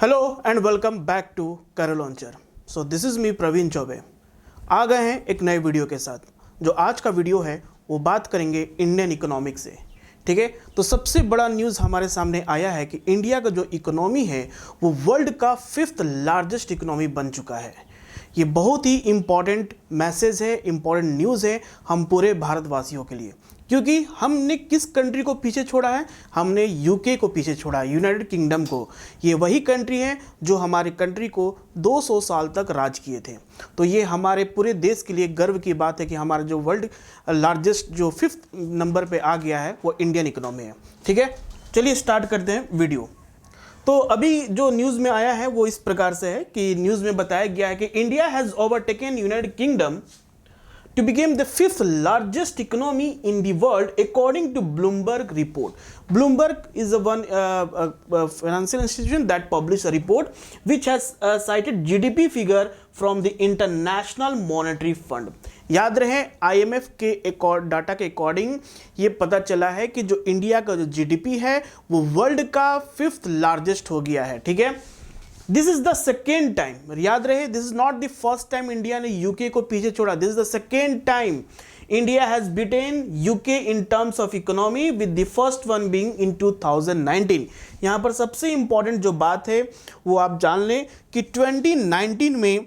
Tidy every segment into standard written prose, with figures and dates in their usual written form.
Hello and welcome back to Cairo launcher. So this is me Praveen Choubey. आ गए हैं एक नए वीडियो के साथ। जो आज का वीडियो है वो बात करेंगे इंडियन इकोनॉमिक्स से। ठीक है, तो सबसे बड़ा न्यूज़ हमारे सामने आया है कि इंडिया का जो इकोनॉमी है वो वर्ल्ड का 5th लार्जेस्ट इकोनॉमी बन चुका है। ये बहुत ही इम्पॉर्टेंट मैसेज है, इम्पॉर्टेंट न्यूज़ है हम पूरे भारतवासियों के लिए, क्योंकि हमने किस कंट्री को पीछे छोड़ा है? हमने यूके को पीछे छोड़ा है, यूनाइटेड किंगडम को। ये वही कंट्री है जो हमारे कंट्री को 200 साल तक राज किए थे। तो ये हमारे पूरे देश के लिए गर्व की बात है कि हमारा जो वर्ल्ड लार्जेस्ट जो 5th नंबर पे आ गया है वो इंडियन इकोनॉमी है। ठीक है, चलिए स्टार्ट करते हैं वीडियो। तो अभी जो न्यूज़ में आया है वो इस प्रकार से है कि न्यूज़ में बताया गया है कि India has overtaken United kingdom to become the 5th largest economy in the world according to Bloomberg report. Bloomberg is one financial institution that published a report which has cited GDP figure from the International Monetary Fund. याद रहे IMF के data के according ये पता चला है कि जो इंडिया का जो GDP है वो वर्ल्ड का 5th लार्जेस्ट हो गया है। ठीक है, this is the second time, याद रहे this is not the first time India ने यूके को पीछे छोड़ा। This is the second time India has beaten UK in terms of economy with the first one being in 2019। यहां पर सबसे important जो बात है वो आप जान लें कि 2019 में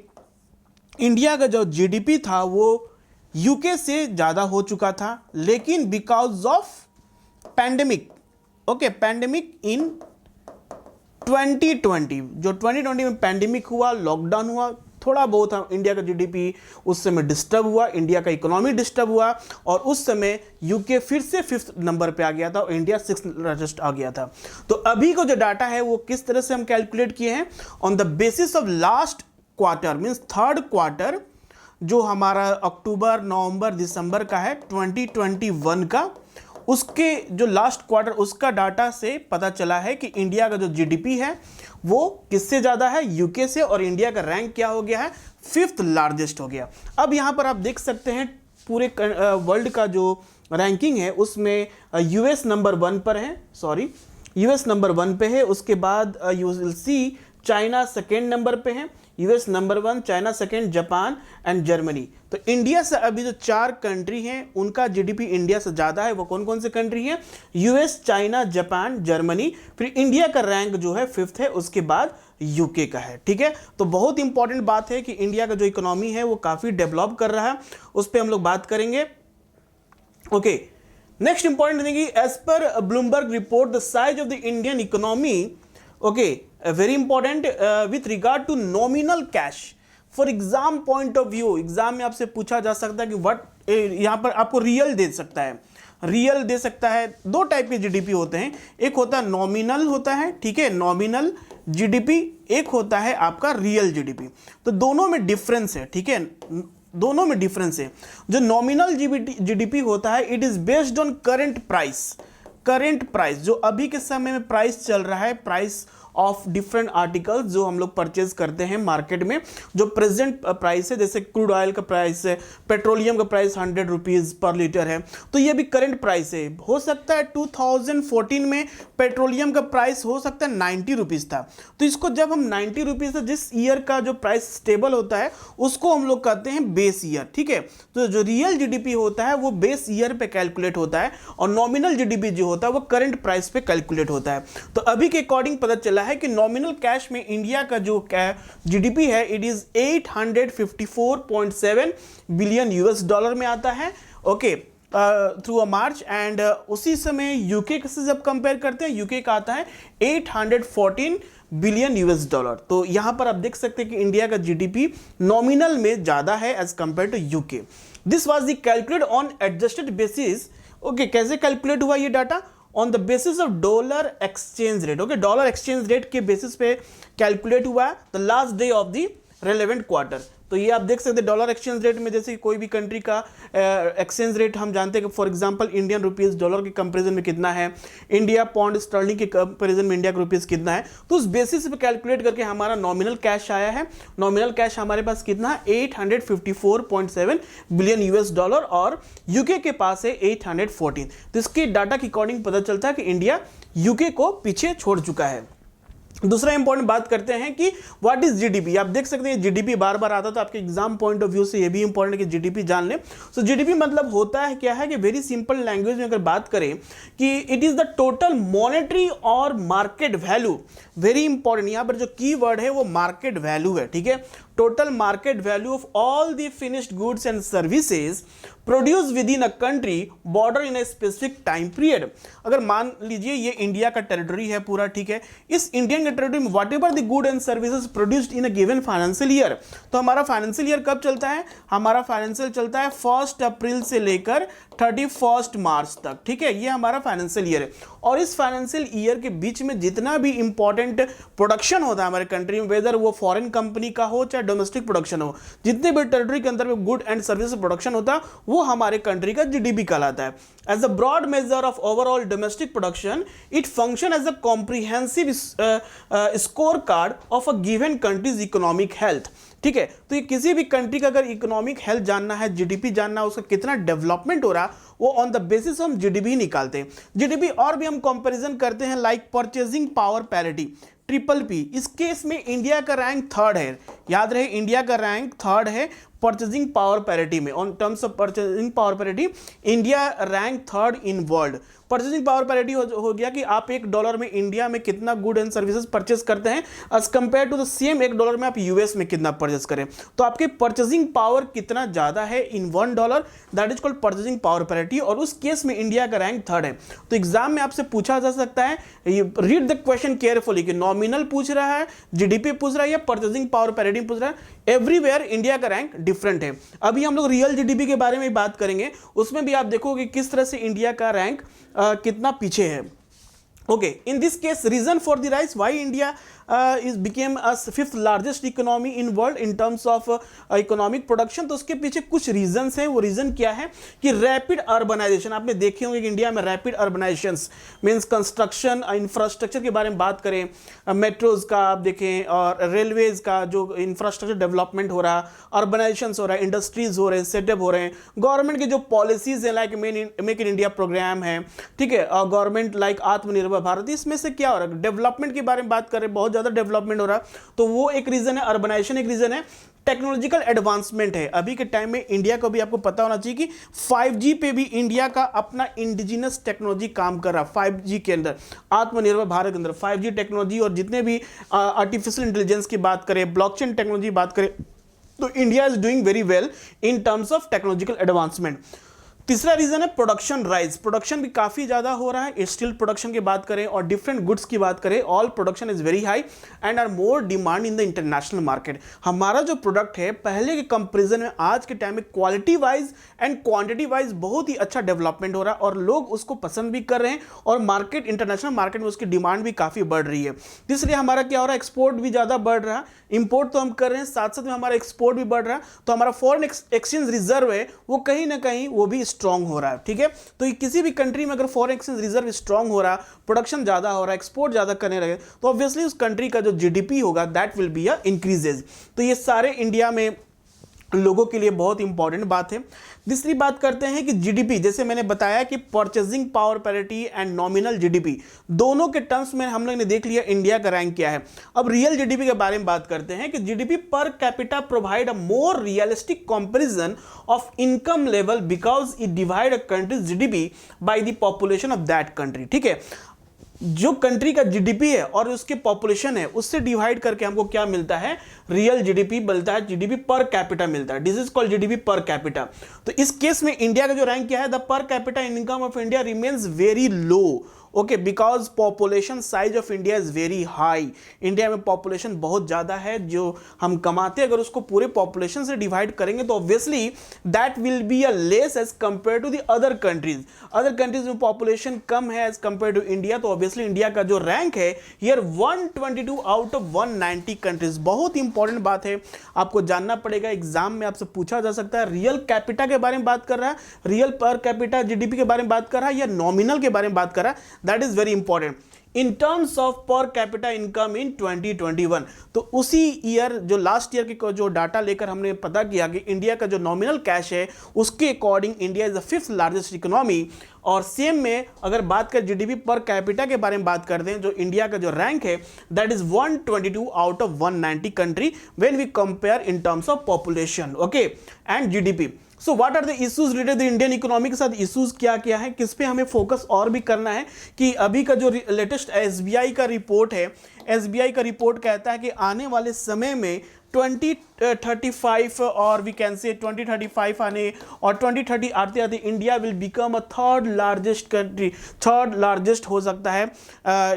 इंडिया का जो जीडीपी था वो यूके से ज़्यादा हो चुका था, लेकिन because of pandemic, okay, pandemic in 2020, जो 2020 में पैंडेमिक हुआ, लॉकडाउन हुआ, थोड़ा बहुत इंडिया का जीडीपी उस समय डिस्टर्ब हुआ, इंडिया का इकोनॉमी डिस्टर्ब हुआ और उस समय यूके फिर से 5th नंबर पे आ गया था और इंडिया 6th लार्जेस्ट आ गया था। तो अभी को जो डाटा है वो किस तरह से हम कैलकुलेट किए हैं? On the basis of last quarter means 3rd quarter जो हमारा अक्टूबर, नवंबर, दिसंबर का है 2021 का, उसके जो लास्ट क्वार्टर उसका डाटा से पता चला है कि इंडिया का जो जीडीपी है वो किससे ज़्यादा है? यूके से। और इंडिया का रैंक क्या हो गया है? 5th लार्जेस्ट हो गया। अब यहाँ पर आप देख सकते हैं पूरे वर्ल्ड का जो रैंकिंग है उसमें यूएस नंबर 1 पर है, यूएस नंबर 1 पे है। उसके बाद you will see China second number पे है, US number 1, China second, Japan and Germany. तो इंडिया से अभी जो 4 कंट्री हैं उनका जीडीपी इंडिया से ज़्यादा है। वो कौन कौन से कंट्री हैं? US, China, Japan, Germany. फिर इंडिया का रैंक जो है 5th है, उसके बाद यूके का है। ठीक है, तो बहुत इंपॉर्टेंट बात है कि इंडिया का जो इकोनॉमी है वो काफ़ी डेवलप कर रहा है, उस पर हम लोग बात करेंगे। Okay, next important thing, as per Bloomberg report the size of the Indian economy, okay, very important with regard to nominal cash for exam point of view. Exam में आपसे पूछा जा सकता है कि व्हाट, यहाँ पर आपको रियल दे सकता है, रियल दे सकता है। 2 टाइप के जीडीपी होते हैं, एक होता है नॉमिनल होता है, ठीक है, नॉमिनल जीडीपी, एक होता है आपका रियल जीडीपी। तो दोनों में डिफरेंस है, ठीक है, दोनों में डिफरेंस है। जो नॉमिनल जीडीपी होता है it is based on current price, जो अभी के समय में प्राइस चल रहा है, प्राइस ऑफ डिफरेंट आर्टिकल्स जो हम लोग परचेज करते हैं मार्केट में, जो प्रेजेंट प्राइस है, जैसे क्रूड ऑयल का प्राइस है, पेट्रोलियम का प्राइस 100 रुपीज़ पर लीटर है, तो ये भी करंट प्राइस है। हो सकता है 2014 में पेट्रोलियम का प्राइस हो सकता है 90 रुपीज़ था, तो इसको जब हम 90 रुपीज़ जिस ईयर का जो प्राइस स्टेबल होता है उसको हम लोग कहते हैं बेस ईयर। ठीक है, तो जो रियल जीडीपी होता है वो बेस ईयर पे कैलकुलेट होता है और नॉमिनल जीडीपी जो होता है वो करंट प्राइस पे कैलकुलेट होता है। तो अभी के अकॉर्डिंग पता चला है कि नॉमिनल कैश में इंडिया का जो जीडीपी है it is 854.7 billion US dollar में आता है, okay, through a March. And उसी समय यूके से जब कंपेयर करते हैं यूके का आता है 814 बिलियन यूएस डॉलर। तो यहां पर आप देख सकते हैं कि इंडिया का जीडीपी नॉमिनल में ज्यादा है as compare to UK. This was the calculate on adjusted basis. Okay, कैसे कैलकुलेट हुआ ये data? On the basis of dollar exchange rate. Okay, dollar exchange rate के बेसिस पे कैलकुलेट हुआ the last day of the relevant quarter. तो ये आप देख सकते हैं डॉलर एक्सचेंज रेट में, जैसे कोई भी कंट्री का एक्सचेंज रेट हम जानते हैं कि for example Indian rupees dollar के कंपैरिजन में कितना है, इंडिया पौंड स्टर्लिंग के कंपैरिजन में इंडिया का रुपीस कितना है, तो उस बेसिस पे कैलकुलेट करके हमारा नॉमिनल कैश आया है। नॉमिनल कैश हमारे पास कितना है? 854.7 बिलियन यूएस डॉलर और यूके के पास है 814। तो इसके डाटा के अकॉर्डिंग पता चलता है कि इंडिया यूके को पीछे छोड़ चुका है। दूसरा इंपॉर्टेंट बात करते हैं कि व्हाट इज जीडीपी। आप देख सकते हैं जीडीपी बार बार आता, तो आपके एग्जाम पॉइंट ऑफ व्यू से ये भी इंपॉर्टेंट है कि जीडीपी जान लें। सो जीडीपी मतलब होता है क्या है कि वेरी सिंपल लैंग्वेज में अगर बात करें कि it is the total monetary और मार्केट वैल्यू। वेरी इंपॉर्टेंट, यहां पर जो की वर्ड है वो मार्केट वैल्यू है, ठीक है। Total market value of all the finished goods and services produce with in a country border in a specific time period. अगर मान लीजिए ये इंडिया का टेरिटरी है पूरा, ठीक है, इस इंडियन टेरिटरी में what ever the good and services produced in a given financial year. तो हमारा फाइनेंशियल ईयर कब चलता है? हमारा फाइनेंशियल चलता है 1 अप्रैल से लेकर 31 मार्च तक, ठीक है, ये हमारा फाइनेंशियल ईयर है। और इस फाइनेंशियल ईयर के बीच में जितना भी इंपॉर्टेंट प्रोडक्शन होता है हमारे कंट्री में, वेदर वो फॉरेन कंपनी का हो चाहे डोमेस्टिक प्रोडक्शन हो, जितने भी टेरिटरी के अंदर में गुड एंड सर्विस प्रोडक्शन होता है वो हमारे कंट्री का जीडीपी कहलाता है। As a broad measure of overall domestic production it function as a comprehensive score card of a given country's economic health, ठीक है। तो ये किसी भी कंट्री का अगर इकोनॉमिक हेल्थ जानना है, जीडीपी जानना है, उसका कितना डेवलपमेंट हो रहा, वो ऑन द बेसिस हम जीडीपी निकालते हैं। जीडीपी और भी हम कंपैरिजन करते हैं like purchasing power parity, triple P. इस केस में इंडिया का रैंक 3rd है, याद रहे इंडिया का रैंक 3rd है परचेजिंग पावर पैरिटी में। On terms of purchasing power parity India rank 3rd in world. Purchasing power parity हो गया कि आप $1 में इंडिया में कितना गुड एंड सर्विसेज परचेज करते हैं as compare to the same $1 में आप यूएस में कितना परचेज करें। तो आपके परचेजिंग पावर कितना ज्यादा है इन $1, that is called purchasing power parity, और उस केस में इंडिया का रैंक 3rd है। तो एग्जाम में आपसे पूछा जा सकता है, रीड द क्वेश्चन केयरफुली, कि नॉमिनल पूछ रहा है, जीडीपी पूछ रहा है या परचेजिंग पावर पैरिटी पूछ रहा है। एवरीवेयर इंडिया का रैंक डिफरेंट है। अभी हम लोग रियल जीडीपी के बारे में बात करेंगे, उसमें भी आप देखोगे किस तरह से इंडिया का रैंक कितना पीछे है। Okay, in this case, reason for the rise, why India is became a 5th largest economy in world in terms of economic production। तो उसके पीछे कुछ रीजंस हैं। वो रीजन क्या है कि रैपिड अर्बनाइजेशन। आपने देखे होंगे कि इंडिया में rapid urbanisation means construction, infrastructure के बारे में बात करें, मेट्रोज का आप देखें और रेलवेज का जो इंफ्रास्ट्रक्चर डेवलपमेंट हो रहा, अर्बनाइजेशन हो रहा है, इंडस्ट्रीज हो रहे हैं, सेटअप हो रहे हैं, गवर्नमेंट के जो पॉलिसीज है like make in India programme है, ठीक है, और गवर्नमेंट लाइक आत्मनिर्भर भारत, इसमें से क्या हो रहा है, डेवलपमेंट के बारे में बात करें, बहुत ज्यादा डेवलपमेंट हो रहा है। तो वो एक रीजन है, अर्बनाइजेशन एक रीजन है। टेक्नोलॉजिकल एडवांसमेंट है। अभी के टाइम में इंडिया को भी आपको पता होना चाहिए कि 5G पे भी इंडिया का अपना इंडिजिनस टेक्नोलॉजी काम कर रहा है। 5G के अंदर, आत्मनिर्भर भारत के अंदर 5G टेक्नोलॉजी और जितने भी आर्टिफिशियल इंटेलिजेंस की बात करें, ब्लॉकचेन टेक्नोलॉजी बात करें, तो India is doing very well in terms of technological advancement. तीसरा रीजन है प्रोडक्शन राइज। प्रोडक्शन भी काफी ज्यादा हो रहा है। स्टील प्रोडक्शन की बात करें और डिफरेंट गुड्स की बात करें, all production is very high and are more demand in the international market. हमारा जो प्रोडक्ट है पहले के कंपैरिजन में आज के टाइम में quality wise and quantity wise बहुत ही अच्छा डेवलपमेंट हो रहा है और लोग उसको पसंद भी कर रहे हैं और मार्केट, इंटरनेशनल मार्केट में उसकी डिमांड भी काफी बढ़ रही है। इसलिए हमारा क्या हो रहा है, एक्सपोर्ट भी ज्यादा बढ़ रहा है। इंपोर्ट तो हम कर रहे हैं, साथ साथ में हमारा एक्सपोर्ट भी बढ़ रहा है। तो हमारा फॉरेन एक्सचेंज रिजर्व है वो कहीं ना कहीं वो भी स्ट्रांग हो रहा है, ठीक है। तो किसी भी कंट्री में अगर फॉरेन एक्सचेंज रिजर्व स्ट्रांग हो रहा, प्रोडक्शन ज्यादा हो रहा, एक्सपोर्ट ज्यादा करने लगे, तो ऑब्वियसली उस कंट्री का जो जीडीपी होगा that will be a increases. तो ये सारे इंडिया में लोगों के लिए बहुत इंपॉर्टेंट बात है। दूसरी बात करते हैं कि जीडीपी, जैसे मैंने बताया कि purchasing power parity and nominal GDP दोनों के टर्म्स में हम लोग ने देख लिया इंडिया का रैंक क्या है। अब रियल जीडीपी के बारे में बात करते हैं कि GDP per capita provide a more realistic comparison of income level because it divide a countries GDP by the population of that country, ठीक है। जो कंट्री का जीडीपी है और उसके पॉपुलेशन है उससे डिवाइड करके हमको क्या मिलता है, रियल जीडीपी मिलता है, जीडीपी पर कैपिटा मिलता है। This is called GDP per capita. तो इस केस में इंडिया का जो रैंक क्या है, the per capita income of India remains very low, okay, because population size of India is very high. India में पॉपुलेशन बहुत ज्यादा है, जो हम कमाते हैं अगर उसको पूरे पॉपुलेशन से डिवाइड करेंगे तो obviously that will be a less as compare to the other countries. Other countries में पॉपुलेशन कम है एज कंपेयर टू इंडिया, तो ऑब्वियसली इंडिया का जो रैंक है हियर 122 आउट ऑफ 190 कंट्रीज। बहुत इंपॉर्टेंट बात है, आपको जानना पड़ेगा, एग्जाम में आपसे पूछा जा सकता है रियल कैपिटा के बारे में बात कर रहा है, रियल पर कैपिटा जीडीपी के बारे में बात कर रहा है या नॉमिनल के बारे में बात कर रहा है, that is very important. In terms of per capita income in 2021। तो उसी ईयर जो लास्ट ईयर के जो डाटा लेकर हमने पता किया कि इंडिया का जो नॉमिनल कैश है उसके according India is the 5th largest economy. और सेम में अगर बात करें जीडीपी पर कैपिटा के बारे में बात करते हैं, जो इंडिया का जो रैंक है that is 122 out of 190 country when we compare in terms of population, okay, and GDP. So what are the issues related the Indian economy के साथ इश्यूज क्या क्या है, किस पे हमें फोकस और भी करना है कि अभी का जो लेटेस्ट एसबीआई का रिपोर्ट है, एसबीआई का रिपोर्ट कहता है कि आने वाले समय में 2035 और वी कैन से 2035 आने और 2030 आते आते India will become a third largest country, third largest हो सकता है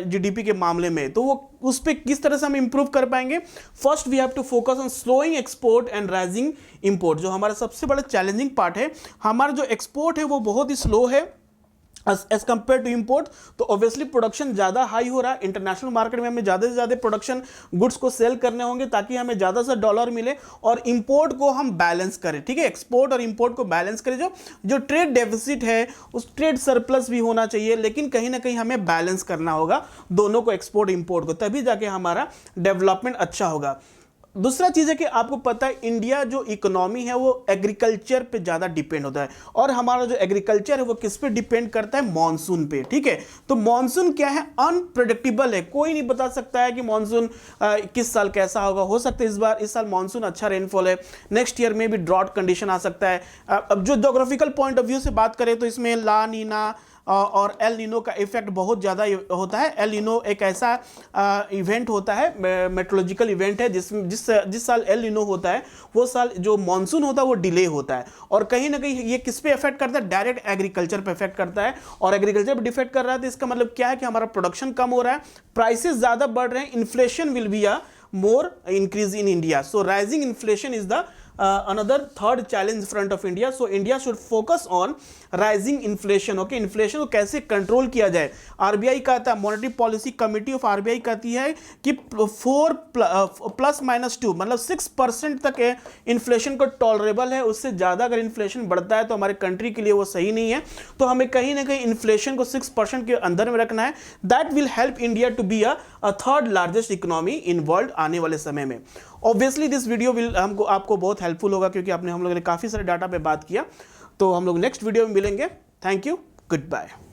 जीडीपी के मामले में। तो वो उस पर किस तरह से हम इंप्रूव कर पाएंगे? First we have to focus on slowing export and rising import. जो हमारा सबसे बड़ा चैलेंजिंग पार्ट है, हमारा जो एक्सपोर्ट है वो बहुत ही स्लो है एज कंपेयर टू इंपोर्ट। तो ऑब्वियसली प्रोडक्शन ज़्यादा हाई हो रहा है, इंटरनेशनल मार्केट में हमें ज़्यादा से ज़्यादा प्रोडक्शन गुड्स को सेल करने होंगे ताकि हमें ज़्यादा से डॉलर मिले और इंपोर्ट को हम बैलेंस करें, ठीक है, एक्सपोर्ट और इंपोर्ट को बैलेंस करें। जो ट्रेड डेफिसिट है उस ट्रेड सरप्लस भी होना चाहिए, लेकिन कहीं ना कहीं हमें बैलेंस करना होगा दोनों को, एक्सपोर्ट इंपोर्ट को, तभी जाके हमारा डेवलपमेंट अच्छा होगा। दूसरा चीज़ है कि आपको पता है इंडिया जो इकोनॉमी है वो एग्रीकल्चर पे ज़्यादा डिपेंड होता है, और हमारा जो एग्रीकल्चर है वो किस पे डिपेंड करता है? मॉनसून पे, ठीक है। तो मॉनसून क्या है? अनप्रेडिक्टेबल है, कोई नहीं बता सकता है कि मॉनसून किस साल कैसा होगा। हो सकता है इस साल मॉनसून अच्छा रेनफॉल है, नेक्स्ट ईयर में भी ड्रॉट कंडीशन आ सकता है। अब जो जोग्राफिकल पॉइंट ऑफ व्यू से बात करें तो इसमें ला नीना और एल नीनो का इफेक्ट बहुत ज़्यादा होता है। एल नीनो एक ऐसा इवेंट होता है, मेट्रोलॉजिकल इवेंट है जिस साल एल नीनो होता है वो साल जो मानसून होता है वो डिले होता है, और कहीं ना कहीं ये किस पे इफेक्ट करता है? डायरेक्ट एग्रीकल्चर पे इफेक्ट करता है, और एग्रीकल्चर पे डिफेक्ट कर रहा है तो इसका मतलब क्या है कि हमारा प्रोडक्शन कम हो रहा है, प्राइसेस ज़्यादा बढ़ रहे हैं, inflation will be a more increase in India. So rising inflation is the another third challenge in front of India. So India should focus on rising inflation. Okay, inflation को कैसे control किया जाए? RBI कहता है, monetary policy committee of RBI कहती है कि 4+-2 मतलब 6% तक इन्फ्लेशन को टॉलरेबल है, उससे ज़्यादा अगर इन्फ्लेशन बढ़ता है तो हमारे कंट्री के लिए वो सही नहीं है। तो हमें कहीं ना कहीं इन्फ्लेशन को 6% के अंदर में रखना है। That will help India to be a third largest economy in world आने वाले समय में। ऑब्वियसली दिस वीडियो विल आपको बहुत हेल्पफुल होगा क्योंकि हम लोगों ने काफ़ी सारे डाटा पे बात किया। तो हम लोग नेक्स्ट वीडियो में मिलेंगे। Thank you, good bye.